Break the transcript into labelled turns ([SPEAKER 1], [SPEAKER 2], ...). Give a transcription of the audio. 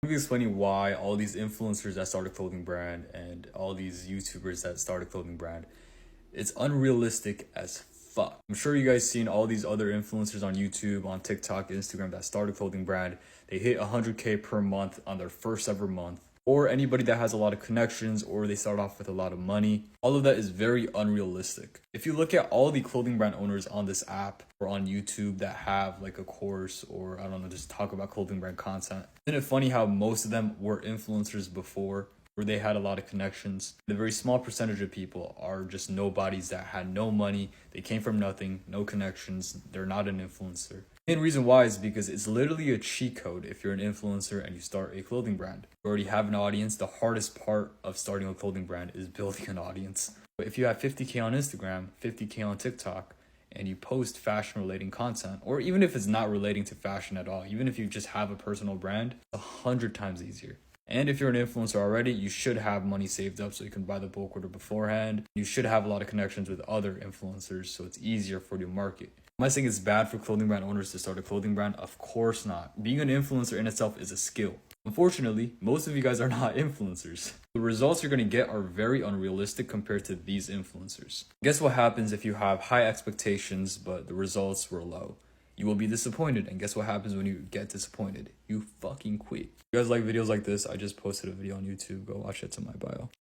[SPEAKER 1] Let me explain why all these influencers that start a clothing brand and all these YouTubers that start a clothing brand, it's unrealistic as fuck. I'm sure you guys seen all these other influencers on YouTube, on TikTok, Instagram that start a clothing brand. They hit 100K per month on their first ever month. Or anybody that has a lot of connections, or they start off with a lot of money. All of that is very unrealistic. If you look at all the clothing brand owners on this app or on YouTube that have like a course, or I don't know, just talk about clothing brand content, isn't it funny how most of them were influencers before, where they had a lot of connections? The very small percentage of people are just nobodies that had no money. They came from nothing, no connections. They're not an influencer. The main reason why is because it's literally a cheat code if you're an influencer and you start a clothing brand. You already have an audience. The hardest part of starting a clothing brand is building an audience. But if you have 50K on Instagram, 50K on TikTok, and you post fashion relating content, or even if it's not relating to fashion at all, even if you just have a personal brand, it's 100 times easier. And if you're an influencer already, you should have money saved up so you can buy the bulk order beforehand. You should have a lot of connections with other influencers so it's easier for you to market. Am I saying it's bad for clothing brand owners to start a clothing brand? Of course not. Being an influencer in itself is a skill. Unfortunately, most of you guys are not influencers. The results you're going to get are very unrealistic compared to these influencers. Guess what happens if you have high expectations but the results were low? You will be disappointed, and guess what happens when you get disappointed? You fucking quit. If you guys like videos like this, I just posted a video on YouTube. Go watch it, to my bio.